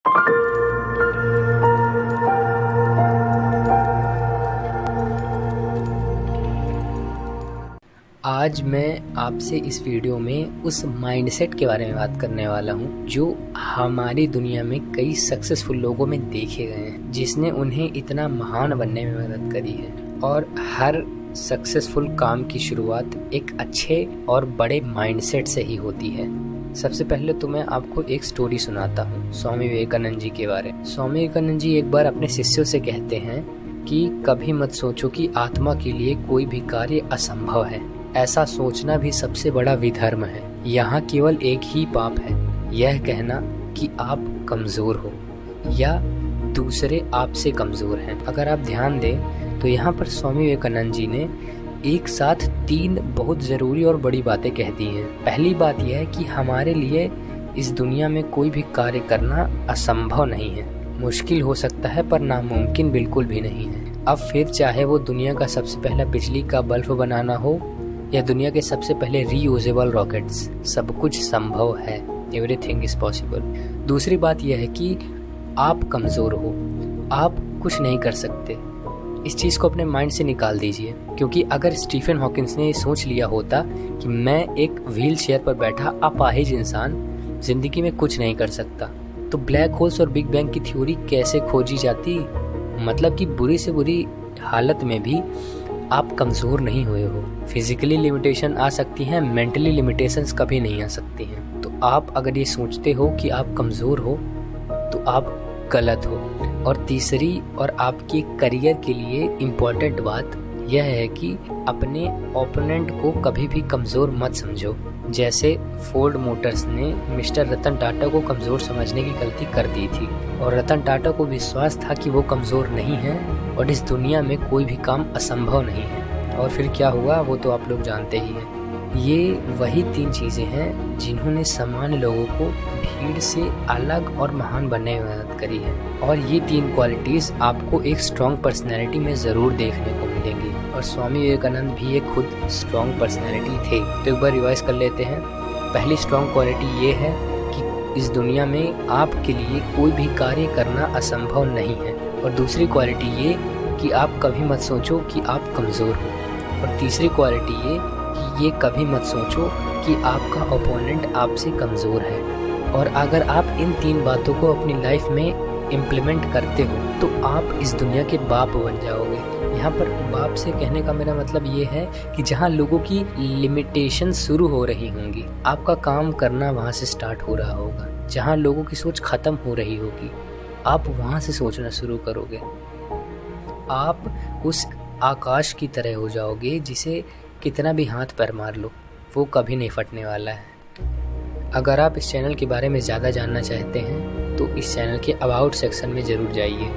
आज मैं आपसे इस वीडियो में उस माइंडसेट के बारे में बात करने वाला हूँ जो हमारी दुनिया में कई सक्सेसफुल लोगों में देखे गए हैं, जिसने उन्हें इतना महान बनने में मदद करी है। और हर सक्सेसफुल काम की शुरुआत एक अच्छे और बड़े माइंडसेट से ही होती है। सबसे पहले तो मैं आपको एक स्टोरी सुनाता हूँ स्वामी विवेकानंद जी के बारे में। स्वामी विवेकानंद जी एक बार अपने शिष्यों से कहते हैं कि कभी मत सोचो कि आत्मा के लिए कोई भी कार्य असंभव है। ऐसा सोचना भी सबसे बड़ा विधर्म है। यहाँ केवल एक ही पाप है, यह कहना कि आप कमजोर हो या दूसरे आपसे कमजोर हैं। अगर आप ध्यान दें तो यहाँ पर स्वामी विवेकानंद जी ने एक साथ 3 बहुत ज़रूरी और बड़ी बातें कह दी हैं। पहली बात यह है कि हमारे लिए इस दुनिया में कोई भी कार्य करना असंभव नहीं है। मुश्किल हो सकता है पर नामुमकिन बिल्कुल भी नहीं है। अब फिर चाहे वो दुनिया का सबसे पहला बिजली का बल्ब बनाना हो या दुनिया के सबसे पहले रीयूजेबल रॉकेट्स, सब कुछ संभव है। Everything is possible. दूसरी बात यह है कि आप कमज़ोर हो, आप कुछ नहीं कर सकते। इस चीज़ को अपने माइंड से निकाल दीजिए, क्योंकि अगर स्टीफन हॉकिंस ने सोच लिया होता कि मैं एक व्हील चेयर पर बैठा अपाहिज इंसान ज़िंदगी में कुछ नहीं कर सकता, तो ब्लैक होल्स और बिग बैंग की थ्योरी कैसे खोजी जाती। मतलब कि बुरी से बुरी हालत में भी आप कमज़ोर नहीं हुए हो। फिजिकली लिमिटेशन आ सकती हैं, मेंटली लिमिटेशंस कभी नहीं आ सकती हैं। तो आप अगर ये सोचते हो कि आप कमज़ोर हो तो आप गलत हो। और तीसरी और आपके करियर के लिए इम्पॉर्टेंट बात यह है कि अपने ओपोनेंट को कभी भी कमज़ोर मत समझो। जैसे फोर्ड मोटर्स ने मिस्टर रतन टाटा को कमज़ोर समझने की गलती कर दी थी, और रतन टाटा को विश्वास था कि वो कमज़ोर नहीं है और इस दुनिया में कोई भी काम असंभव नहीं है। और फिर क्या हुआ वो तो आप लोग जानते ही हैं। ये वही 3 चीज़ें हैं जिन्होंने सामान्य लोगों को भीड़ से अलग और महान बनने में मदद करी है। और ये 3 क्वालिटीज़ आपको एक स्ट्रॉन्ग पर्सनैलिटी में ज़रूर देखने को मिलेंगी। और स्वामी विवेकानंद भी एक खुद स्ट्रॉन्ग पर्सनैलिटी थे। तो एक बार रिवाइज कर लेते हैं। पहली स्ट्रॉन्ग क्वालिटी ये है कि इस दुनिया में आपके लिए कोई भी कार्य करना असंभव नहीं है। और दूसरी क्वालिटी ये कि आप कभी मत सोचो कि आप कमज़ोर हो। और तीसरी क्वालिटी ये कभी मत सोचो कि आपका ओपोनेंट आपसे कमज़ोर है। और अगर आप इन 3 बातों को अपनी लाइफ में इम्प्लीमेंट करते हो तो आप इस दुनिया के बाप बन जाओगे। यहाँ पर बाप से कहने का मेरा मतलब ये है कि जहाँ लोगों की लिमिटेशन शुरू हो रही होंगी, आपका काम करना वहाँ से स्टार्ट हो रहा होगा। जहाँ लोगों की सोच ख़त्म हो रही होगी, आप वहाँ से सोचना शुरू करोगे। आप उस आकाश की तरह हो जाओगे जिसे कितना भी हाथ पैर मार लो वो कभी नहीं फटने वाला है। अगर आप इस चैनल के बारे में ज़्यादा जानना चाहते हैं तो इस चैनल के अबाउट सेक्शन में ज़रूर जाइए।